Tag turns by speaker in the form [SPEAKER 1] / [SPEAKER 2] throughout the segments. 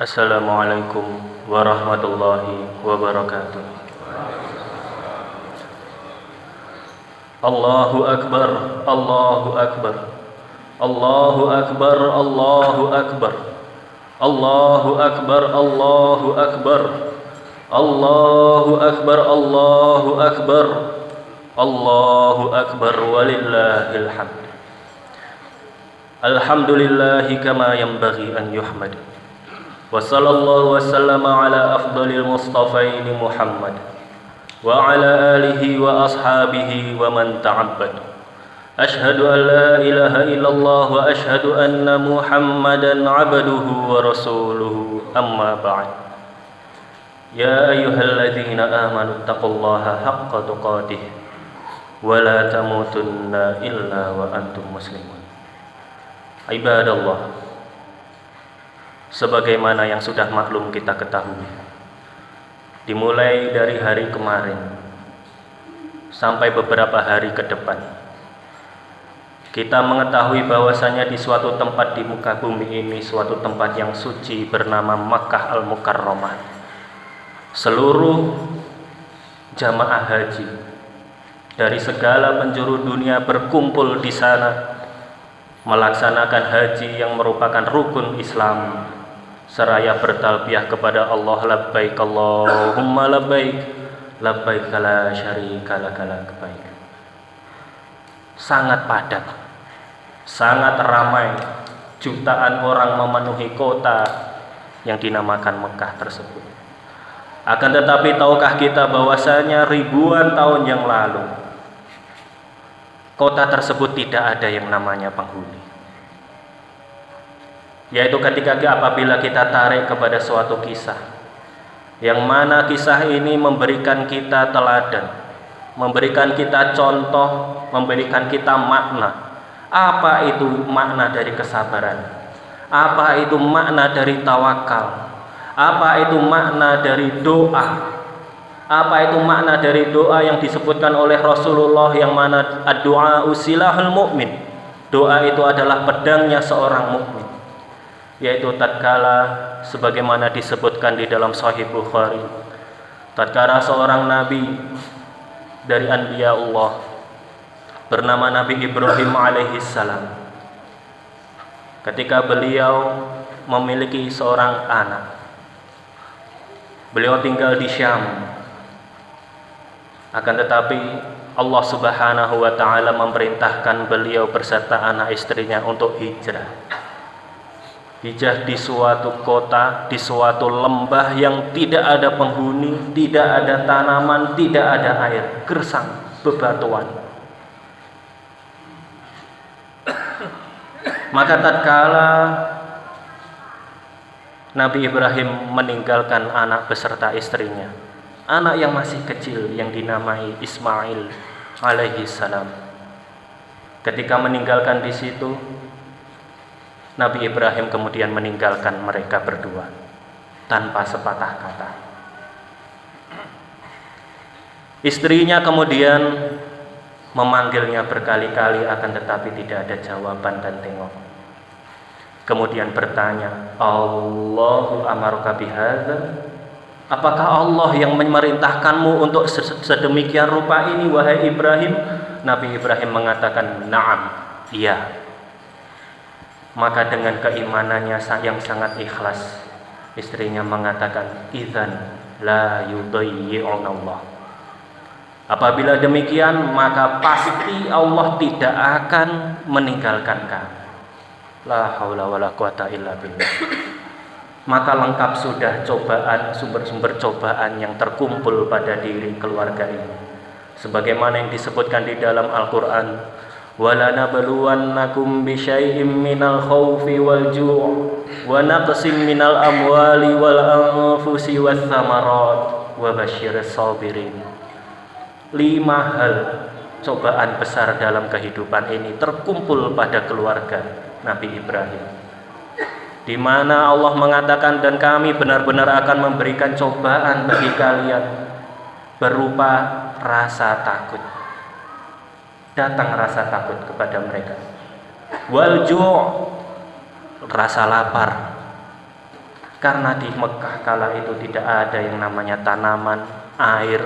[SPEAKER 1] Assalamualaikum warahmatullahi wabarakatuh. Allahu Akbar, Allahu Akbar, Allahu Akbar, Allahu Akbar, Allahu Akbar, Allahu Akbar, Allahu Akbar, Allahu Akbar, Allahu Akbar, walillahil hamd. Alhamdulillahi kama yanbaghi an yuhmad. Wa sallallahu wa sallama ala afdalil mustafaini Muhammad wa ala alihi wa ashabihi wa man ta'abbad. Ashhadu an la ilaha illallah wa ashhadu anna Muhammadan abduhu wa rasuluhu, amma ba'd. Ya ayyuhalladzina amanu taqullaha haqqa tuqatih wa la tamutunna illa wa antum muslimun. Ibadallah, sebagaimana yang sudah maklum kita ketahui, dimulai dari hari kemarin sampai beberapa hari ke depan, kita mengetahui bahwasanya di suatu tempat di muka bumi ini, suatu tempat yang suci bernama Makkah Al-Mukarramah, seluruh jamaah haji dari segala penjuru dunia berkumpul di sana melaksanakan haji yang merupakan rukun Islam, seraya bertalbiyah kepada Allah, labbaik Allahumma labbaik, labbaik la syarika laka labbaik. Sangat padat, sangat ramai, jutaan orang memenuhi kota yang dinamakan Mekah tersebut. Akan tetapi tahukah kita bahwasanya ribuan tahun yang lalu kota tersebut tidak ada yang namanya penghuni, yaitu ketika apabila kita tarik kepada suatu kisah, yang mana kisah ini memberikan kita teladan, memberikan kita contoh, memberikan kita makna. Apa itu makna dari kesabaran? Apa itu makna dari tawakal? Apa itu makna dari doa? Apa itu makna dari doa yang disebutkan oleh Rasulullah, yang mana ad-du'a usilahul mu'min? Doa itu adalah pedangnya seorang mukmin, yaitu tatkala sebagaimana disebutkan di dalam Sahih Bukhari, tatkala seorang nabi dari anbiya Allah bernama Nabi Ibrahim alaihissalam, ketika beliau memiliki seorang anak, beliau tinggal di Syam. Akan tetapi Allah Subhanahu wa ta'ala memerintahkan beliau beserta anak istrinya untuk hijrah. Hijrah di suatu kota, di suatu lembah yang tidak ada penghuni, tidak ada tanaman, tidak ada air, gersang, bebatuan. Maka tatkala Nabi Ibrahim meninggalkan anak beserta istrinya, anak yang masih kecil yang dinamai Ismail alaihi salam, ketika meninggalkan di situ, Nabi Ibrahim kemudian meninggalkan mereka berdua tanpa sepatah kata. Istrinya kemudian memanggilnya berkali-kali, akan tetapi tidak ada jawaban dan tengok. Kemudian bertanya, Allahu amaruka bihadza? Apakah Allah yang memerintahkanmu untuk sedemikian rupa ini, wahai Ibrahim? Nabi Ibrahim mengatakan, na'am, iya. Maka dengan keimanannya yang sangat ikhlas, istrinya mengatakan, idzan la yudayyi'un Allah. Apabila demikian, maka pasti Allah tidak akan meninggalkan kamu. La haula wala quwata illa billah. Maka lengkap sudah cobaan, sumber-sumber cobaan yang terkumpul pada diri keluarga ini, sebagaimana yang disebutkan di dalam Al-Quran, وَلَنَبْلُوَنَّكُمْ بِشَيْءٍ مِّنَ الْخَوْفِ وَالْجُوعِ وَنَقْصٍ مِّنَ الْأَمْوَالِ وَالْأَنفُسِ وَالثَّمَرَاتِ وَبَشِّرِ الصَّابِرِينَ. 5 hal cobaan besar dalam kehidupan ini terkumpul pada keluarga Nabi Ibrahim, di mana Allah mengatakan, dan kami benar-benar akan memberikan cobaan bagi kalian berupa rasa takut. Datang rasa takut kepada mereka. Wal ju', rasa lapar. Karena di Mekah kala itu tidak ada yang namanya tanaman, air,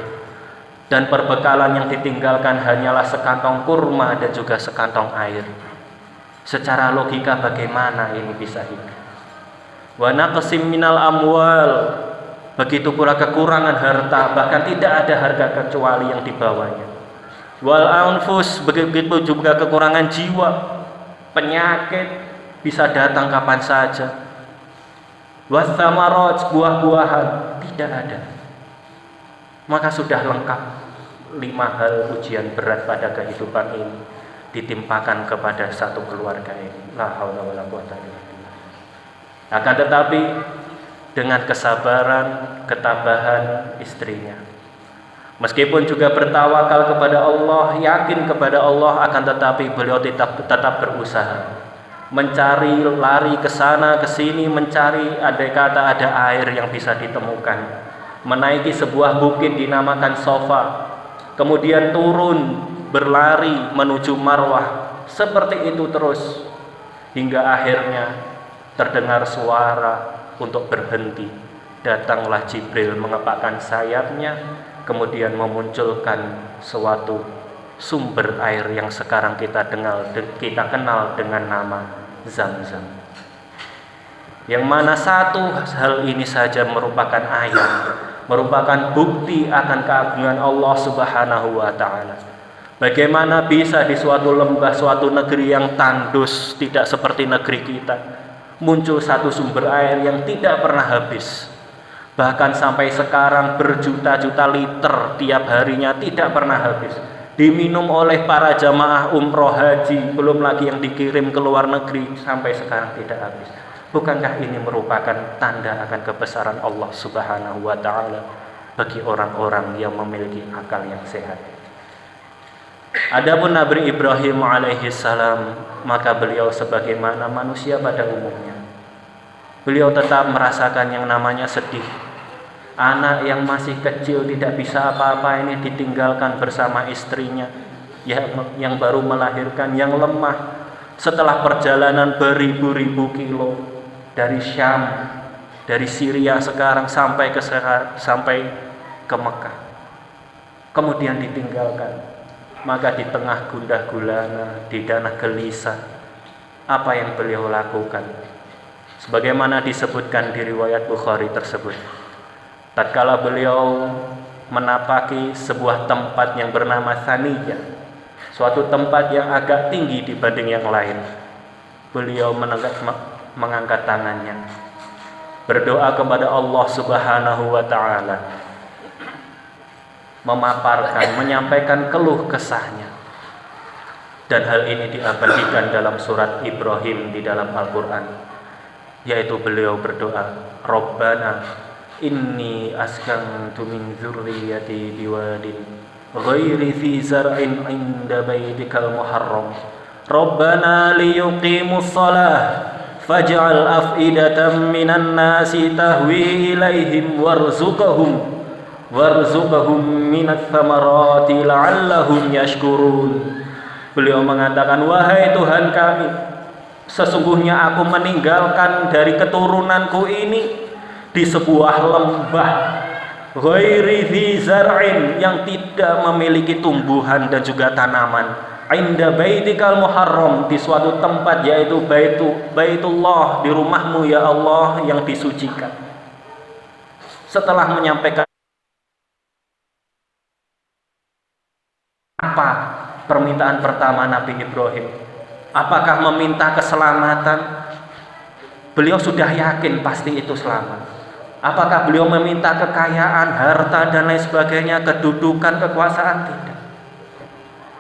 [SPEAKER 1] dan perbekalan yang ditinggalkan hanyalah sekantong kurma dan juga sekantong air. Secara logika bagaimana ini bisa hidup? Wa naqsim minal amwal, begitu pula kekurangan harta, bahkan tidak ada harga kecuali yang dibawanya. Wal anfus, begitu juga kekurangan jiwa, penyakit bisa datang kapan saja. Wathamarat, buah-buahan tidak ada. Maka sudah lengkap 5 hal ujian berat pada kehidupan ini ditimpakan kepada satu keluarga ini. La haula wala quwata illa billah. Akan tetapi dengan kesabaran, ketabahan istrinya, meskipun juga bertawakal kepada Allah, yakin kepada Allah, akan tetapi beliau tetap berusaha mencari, lari ke sana ke sini, mencari andai kata ada air yang bisa ditemukan, menaiki sebuah bukit dinamakan Sofa, kemudian turun berlari menuju Marwah, seperti itu terus hingga akhirnya terdengar suara untuk berhenti. Datanglah Jibril mengepakkan sayapnya, kemudian memunculkan suatu sumber air yang sekarang kita kenal dengan nama Zam-Zam. Yang mana satu hal ini saja merupakan ayat, merupakan bukti akan keagungan Allah Subhanahu wa taala. Bagaimana bisa di suatu lembah, suatu negeri yang tandus, tidak seperti negeri kita, muncul satu sumber air yang tidak pernah habis. Bahkan sampai sekarang berjuta-juta liter tiap harinya tidak pernah habis, diminum oleh para jamaah umroh haji, belum lagi yang dikirim ke luar negeri, sampai sekarang tidak habis. Bukankah ini merupakan tanda akan kebesaran Allah Subhanahu wa taala bagi orang-orang yang memiliki akal yang sehat? Adapun Nabi Ibrahim alaihi salam, maka beliau sebagaimana manusia pada umumnya, beliau tetap merasakan yang namanya sedih. Anak yang masih kecil tidak bisa apa-apa ini ditinggalkan bersama istrinya yang baru melahirkan, yang lemah setelah perjalanan beribu-ribu kilo dari Syam, dari Syria sekarang sampai ke Mekah, kemudian ditinggalkan. Maka di tengah gundah gulana, di dana gelisah, apa yang beliau lakukan? Sebagaimana disebutkan di riwayat Bukhari tersebut, tatkala beliau menapaki sebuah tempat yang bernama Thaniyah, suatu tempat yang agak tinggi dibanding yang lain, beliau mengangkat tangannya, berdoa kepada Allah Subhanahu wa taala, memaparkan, menyampaikan keluh kesahnya. Dan hal ini diabadikan dalam surat Ibrahim di dalam Al-Quran, yaitu beliau berdoa, Rabbana inni askantu min dzurriyyati biwadin ghairi dzi zar'in 'inda baitikal muharram Rabbana liyuqimus shalah faj'al af'idatan minan nasi tahwi ilaihim warzuqhum minats thamarati la'allahum yashkurun. Beliau mengatakan, wahai Tuhan kami, sesungguhnya aku meninggalkan dari keturunanku ini di sebuah lembah ghairi dzi zar'in, yang tidak memiliki tumbuhan dan juga tanaman, inda baitikal muharram, di suatu tempat yaitu Baitullah, di rumahmu ya Allah yang disucikan. Setelah menyampaikan apa permintaan pertama Nabi Ibrahim? Apakah meminta keselamatan? Beliau sudah yakin pasti itu selamat. Apakah beliau meminta kekayaan, harta dan lain sebagainya, kedudukan, kekuasaan? Tidak.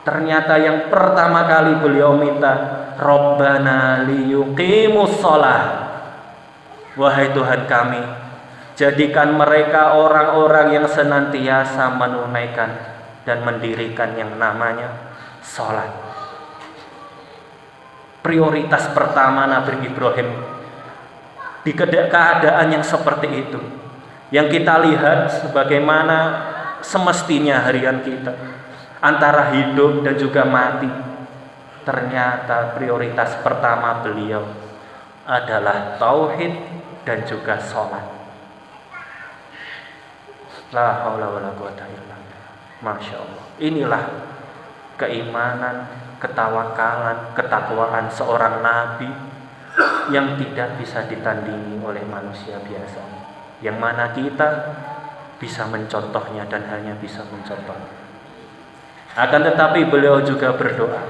[SPEAKER 1] Ternyata yang pertama kali beliau minta, Rabbana liyuqimus shalah. Wahai Tuhan kami, jadikan mereka orang-orang yang senantiasa menunaikan dan mendirikan yang namanya sholat. Prioritas pertama Nabi Ibrahim di keadaan yang seperti itu, yang kita lihat sebagaimana semestinya harian kita, antara hidup dan juga mati. Ternyata prioritas pertama beliau adalah tauhid dan juga sholat. La haula wala quwata illa billah. Masya Allah. Inilah keimanan, ketawakalan, ketakwaan seorang nabi yang tidak bisa ditandingi oleh manusia biasa, yang mana kita bisa mencontohnya dan hanya bisa mencontoh. Akan tetapi beliau juga berdoa,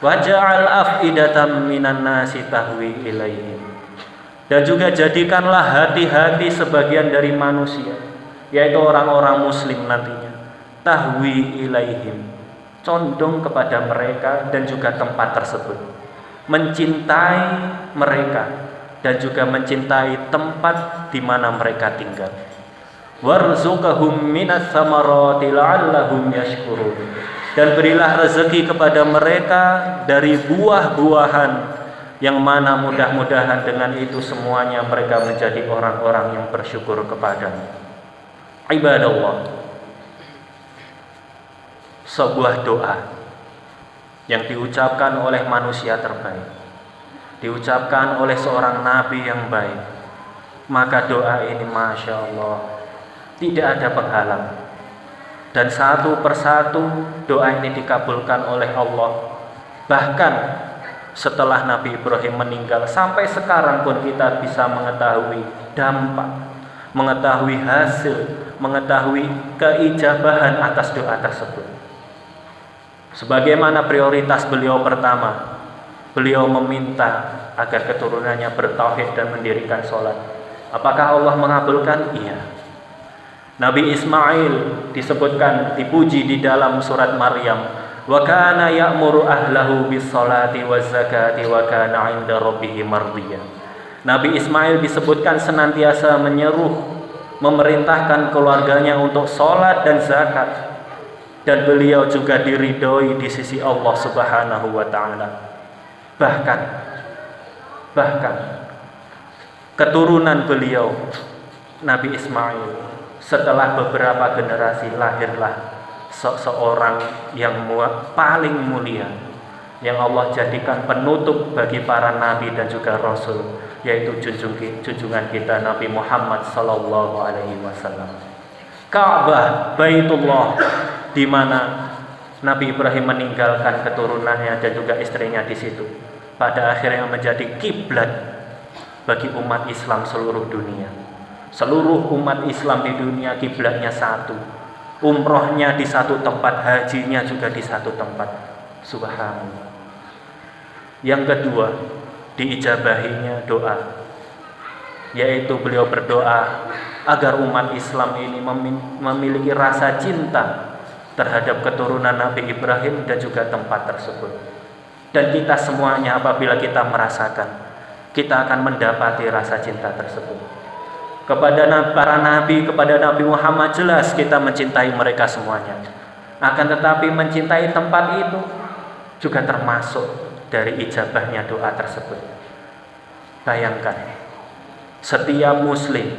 [SPEAKER 1] waja'al af'idatan minan nasi tahwi ilaihim, dan juga jadikanlah hati-hati sebagian dari manusia, yaitu orang-orang muslim nantinya, tahwi ilaihim, condong kepada mereka dan juga tempat tersebut, mencintai mereka dan juga mencintai tempat di mana mereka tinggal. Warzuqhum minas samarati la'allahum yashkurun, dan berilah rezeki kepada mereka dari buah-buahan yang mana mudah-mudahan dengan itu semuanya mereka menjadi orang-orang yang bersyukur kepadamu. Ibadallah, sebuah doa yang diucapkan oleh manusia terbaik, diucapkan oleh seorang nabi yang baik, maka doa ini Masya Allah tidak ada penghalang, dan satu persatu doa ini dikabulkan oleh Allah. Bahkan setelah Nabi Ibrahim meninggal, sampai sekarang pun kita bisa mengetahui dampak, mengetahui hasil, mengetahui keijabahan atas doa tersebut. Sebagaimana prioritas beliau pertama, beliau meminta agar keturunannya bertauhid dan mendirikan sholat. Apakah Allah mengabulkan? Iya. Nabi Ismail disebutkan, dipuji di dalam surat Maryam, wa kana ya'muru ahlahu bis-sholati waz-zakati wa kana 'inda rabbih mardiyya. Nabi Ismail disebutkan senantiasa menyeru, memerintahkan keluarganya untuk sholat dan zakat, dan beliau juga diridhoi di sisi Allah Subhanahu wa taala. Bahkan keturunan beliau Nabi Ismail, setelah beberapa generasi lahirlah seorang yang paling mulia, yang Allah jadikan penutup bagi para nabi dan juga rasul, yaitu junjungan kita Nabi Muhammad sallallahu alaihi wasallam. Ka'bah, Baitullah, di mana Nabi Ibrahim meninggalkan keturunannya dan juga istrinya di situ, pada akhirnya menjadi kiblat bagi umat Islam seluruh dunia. Seluruh umat Islam di dunia kiblatnya satu, umrohnya di satu tempat, hajinya juga di satu tempat. Subhanallah. Yang kedua, diijabahinya doa, yaitu beliau berdoa agar umat Islam ini memiliki rasa cinta terhadap keturunan Nabi Ibrahim dan juga tempat tersebut. Dan kita semuanya apabila kita merasakan, kita akan mendapati rasa cinta tersebut. Kepada para nabi, kepada Nabi Muhammad, jelas kita mencintai mereka semuanya. Akan tetapi mencintai tempat itu juga termasuk dari ijabahnya doa tersebut. Bayangkan, setiap muslim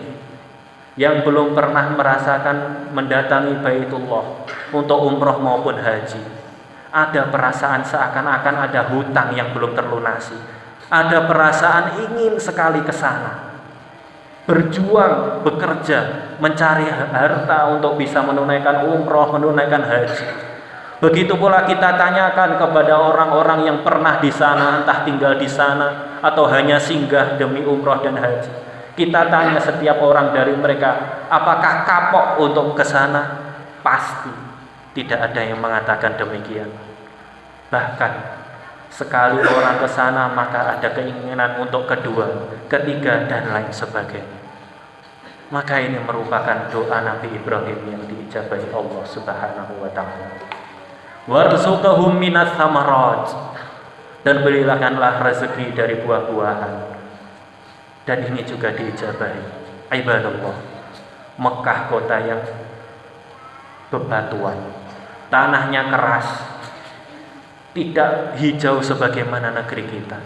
[SPEAKER 1] yang belum pernah merasakan mendatangi Baitullah untuk umroh maupun haji, ada perasaan seakan-akan ada hutang yang belum terlunasi, ada perasaan ingin sekali ke sana, berjuang, bekerja, mencari harta untuk bisa menunaikan umroh, menunaikan haji. Begitu pula kita tanyakan kepada orang-orang yang pernah di sana, entah tinggal di sana atau hanya singgah demi umroh dan haji. Kita tanya setiap orang dari mereka, apakah kapok untuk ke sana? Pasti tidak ada yang mengatakan demikian. Bahkan sekali orang ke sana maka ada keinginan untuk kedua, ketiga dan lain sebagainya. Maka ini merupakan doa Nabi Ibrahim yang diijabahi Allah Subhanahu wa taala. Warzuqhum minas samarat, dan berikanlah rezeki dari buah-buahan. Dan ini juga diijabahi. Ibadallah, Mekah kota yang bebatuan, tanahnya keras, tidak hijau sebagaimana negeri kita.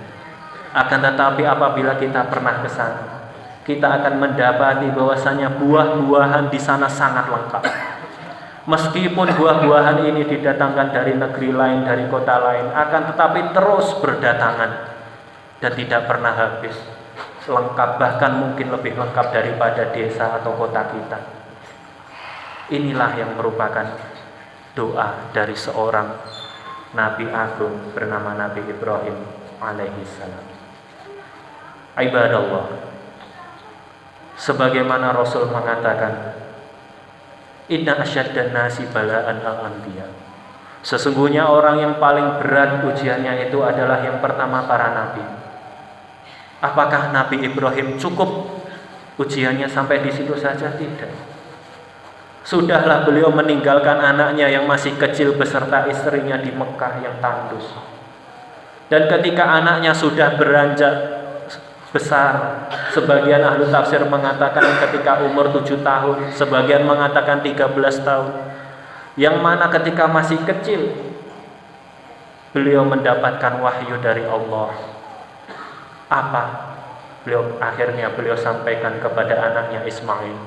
[SPEAKER 1] Akan tetapi apabila kita pernah ke sana, kita akan mendapati bahwasanya buah-buahan di sana sangat lengkap. Meskipun buah-buahan ini didatangkan dari negeri lain, dari kota lain, akan tetapi terus berdatangan dan tidak pernah habis. lengkap, bahkan mungkin lebih lengkap daripada desa atau kota kita. Inilah yang merupakan doa dari seorang Nabi agung bernama Nabi Ibrahim alaihissalam. Ibadallah, sebagaimana Rasul mengatakan, inna asyaddan nasi bala'an al-anbiya. Sesungguhnya orang yang paling berat ujiannya itu adalah yang pertama para nabi. Apakah Nabi Ibrahim cukup ujiannya sampai di situ saja? Tidak. Sudahlah beliau meninggalkan anaknya yang masih kecil beserta istrinya di Mekah yang tandus. Dan ketika anaknya sudah beranjak besar, sebagian ahli tafsir mengatakan ketika umur 7 tahun, sebagian mengatakan 13 tahun. Yang mana ketika masih kecil beliau mendapatkan wahyu dari Allah. Apa? Akhirnya beliau sampaikan kepada anaknya Ismail,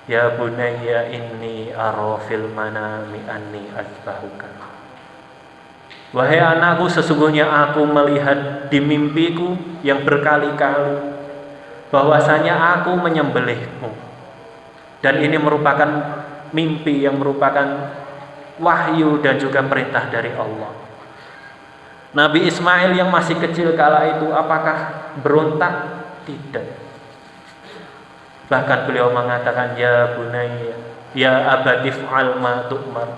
[SPEAKER 1] ya bunayya inni ara fil manami anni azbahuka. Wahai anakku, sesungguhnya aku melihat di mimpiku yang berkali-kali bahwasanya aku menyembelihmu. Dan ini merupakan mimpi yang merupakan wahyu dan juga perintah dari Allah. Nabi Ismail yang masih kecil kala itu apakah berontak? Tidak. Bahkan beliau mengatakan, ya bunayya, ya abadi fa'al ma tu'mar,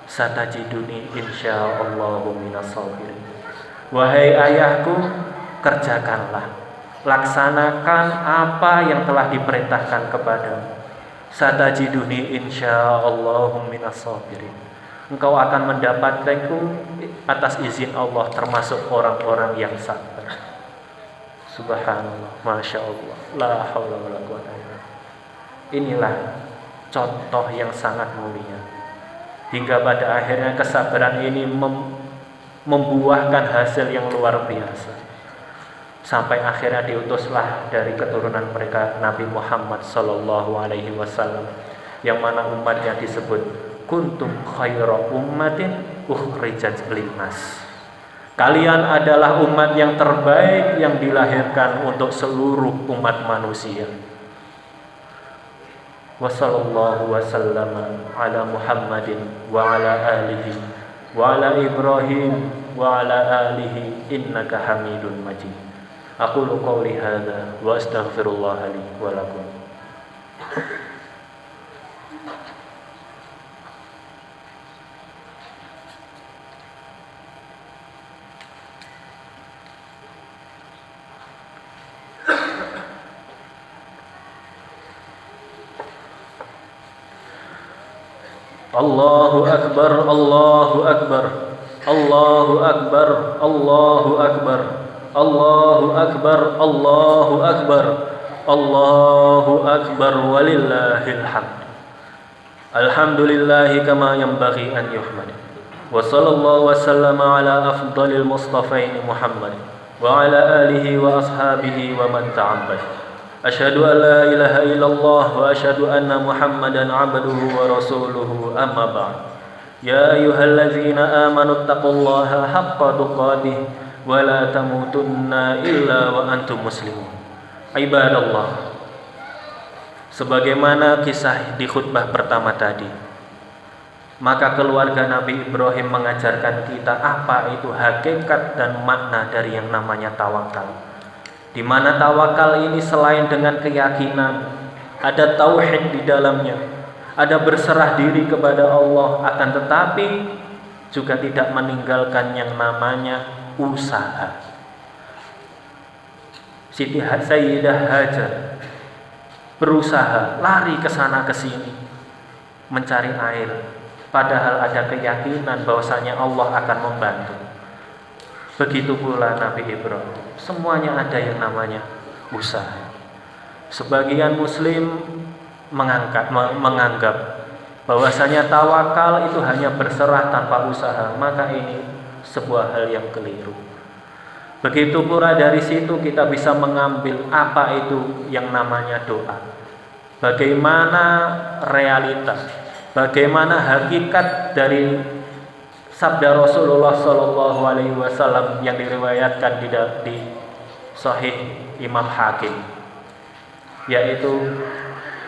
[SPEAKER 1] satajiduni insyaallahu minas sabirin. Wahai ayahku, kerjakanlah, laksanakan apa yang telah diperintahkan kepadamu. Satajiduni insyaallahu minas sabirin. Engkau akan mendapatkanku atas izin Allah termasuk orang-orang yang sabar. Subhanallah, masya Allah, la haula wala quwwata illa billah. Inilah contoh yang sangat mulia. Hingga pada akhirnya kesabaran ini membuahkan hasil yang luar biasa. Sampai akhirnya diutuslah dari keturunan mereka Nabi Muhammad sallallahu alaihi wasallam, yang mana umatnya disebut kuntum khaira ummatin ukhrijat linnas. Kalian adalah umat yang terbaik yang dilahirkan untuk seluruh umat manusia. Wa sallallahu wasallama ala Muhammadin wa ala alihi wa ala Ibrahim wa ala alihi innaka Hamidun Majid. Aqulu qawli hadza wa astaghfirullah li wa lakum. Allahu akbar, Allahu akbar, Allahu akbar, Allahu akbar, Allahu akbar, Allahu akbar, Allahu akbar, walillahil hamd. Alhamdulillahi kama yanbaghi an yuhmad. Wa sallallahu wa sallama ala afdalil mustafain Muhammad wa ala alihi wa ashabihi wa man ta'abbad. Asyhadu an la ilaha illallah wa asyhadu anna Muhammadan abduhu wa rasuluhu, amma ba'd. Ya ayyuhallazina amanu taqullaha haqqa tuqatih wa la tamutunna illa wa antum muslimun. Ibadallah, sebagaimana kisah di khutbah pertama tadi, maka keluarga Nabi Ibrahim mengajarkan kita apa itu hakikat dan makna dari yang namanya tawakal. Di mana tawakal ini selain dengan keyakinan, ada tauhid di dalamnya, ada berserah diri kepada Allah, akan tetapi juga tidak meninggalkan yang namanya usaha. Siti Sayyidah Hajar berusaha lari ke sana ke sini mencari air, padahal ada keyakinan bahwasanya Allah akan membantu. Begitu pula Nabi Ibrahim, semuanya ada yang namanya usaha. Sebagian muslim menganggap bahwasanya tawakal itu hanya berserah tanpa usaha, maka ini sebuah hal yang keliru. Begitu pula dari situ kita bisa mengambil apa itu yang namanya doa. Bagaimana realitas, bagaimana hakikat dari sabda Rasulullah SAW yang diriwayatkan di Sahih Imam Hakim, yaitu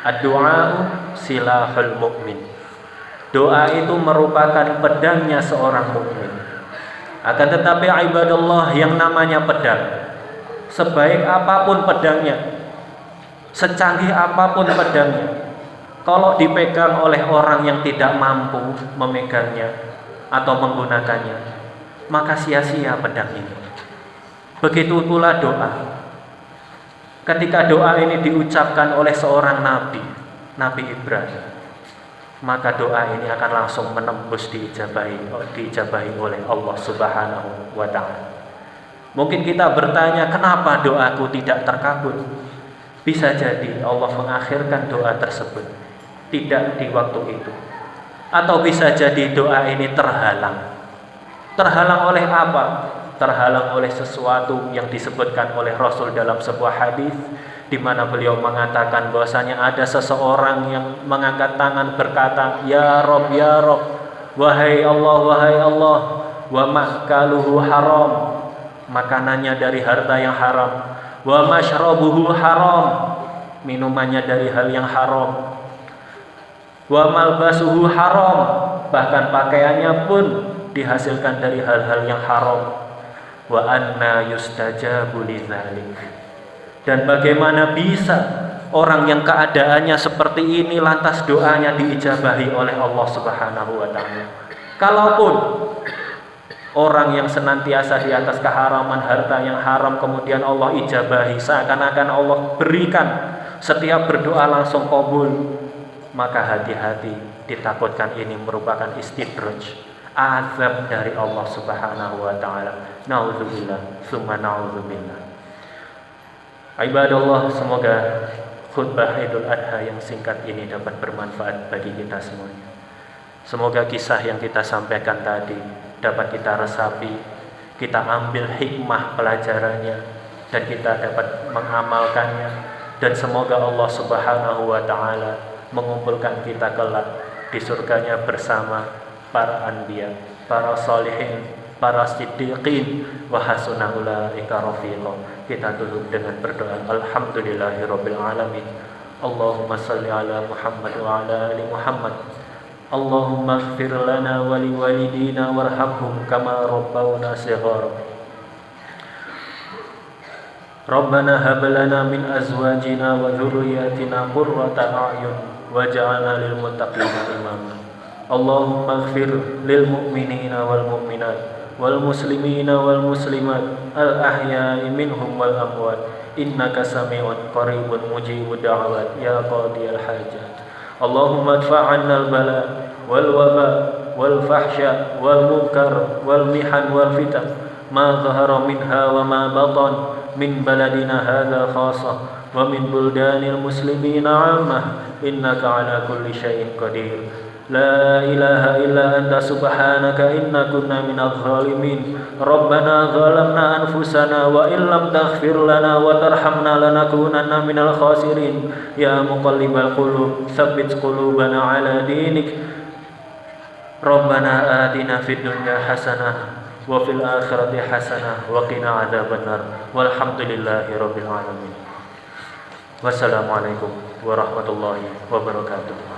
[SPEAKER 1] ad-du'a silahul mu'min. Doa itu merupakan pedangnya seorang mukmin. Akan tetapi ibadallah, yang namanya pedang, sebaik apapun pedangnya, secanggih apapun pedangnya, kalau dipegang oleh orang yang tidak mampu memegangnya atau menggunakannya, maka sia-sia pedang ini. Begitu pula doa. Ketika doa ini diucapkan oleh seorang nabi, Nabi Ibrahim, maka doa ini akan langsung menembus diijabahi oleh Allah Subhanahu wa ta'ala. Mungkin kita bertanya, kenapa doaku tidak terkabul? Bisa jadi Allah mengakhirkan doa tersebut tidak di waktu itu, atau bisa jadi doa ini terhalang. Terhalang oleh apa? Terhalang oleh sesuatu yang disebutkan oleh Rasul dalam sebuah hadis, di mana beliau mengatakan bahwasanya ada seseorang yang mengangkat tangan berkata, ya Rob, wahai Allah, wa ma'kaluhu haram, makanannya dari harta yang haram, wa mashrabuhu haram, minumannya dari hal yang haram, wa malbasuhu haram, bahkan pakaiannya pun dihasilkan dari hal-hal yang haram. Wa anna yustajabu lidzalik, dan bagaimana bisa orang yang keadaannya seperti ini lantas doanya diijabahi oleh Allah Subhanahu wa ta'ala? Kalaupun orang yang senantiasa di atas keharaman harta yang haram kemudian Allah ijabahi, seakan-akan Allah berikan setiap berdoa langsung kabul, maka hati-hati, ditakutkan ini merupakan istidraj, azab dari Allah Subhanahu wa ta'ala. Na'udzubillah, summa na'udzubillah. Ibadallah, semoga khutbah Idul Adha yang singkat ini dapat bermanfaat bagi kita semuanya. Semoga kisah yang kita sampaikan tadi dapat kita resapi, kita ambil hikmah pelajarannya, dan kita dapat mengamalkannya. Dan semoga Allah Subhanahu wa ta'ala mengumpulkan kita kelak di surganya bersama para anbiya, para salihin, para siddiqin, wa hasuna ulaika rafiqa. Kita tutup dengan berdoa alhamdulillahirabbil alamin. Allahumma shalli ala Muhammad wa ala ali Muhammad. Allahumma ighfir lana wa liwalidina warhamhum kama rabbawna shighara. Rabbana hab lana min azwajina wa dhurriyyatina qurrata a'yun waj'alna lil muttaqina imama. Allahumma ighfir lil mu'minina wal mu'minat wal muslimina wal muslimat al ahya'i minhum wal amwat innaka sami'un qaribun mujibud da'wat ya qadiyal hajat. Allahumma adfa' 'anna al bala wal waba wal fahsya wal munkar wal mihan wal fitan ma dhahara minha wa ma batan min baladina hadha khassa wa min buldanil muslimina 'ammah innaka 'ala kulli syai'in qadir. La ilaha illa anta subhanaka inna kunna minadh dhalimin. Rabbana zalamna anfusana wa illam taghfir lana wa tarhamna lanakunanna minal khasirin. Ya muqallibal qulub tsabbit qulubana ala dinik. Rabbana atina fid dunya hasanah wa fil akhirati hasanah wa qina adzabannar. Walhamdulillahi rabbil alamin. Wassalamualaikum warahmatullahi wabarakatuh.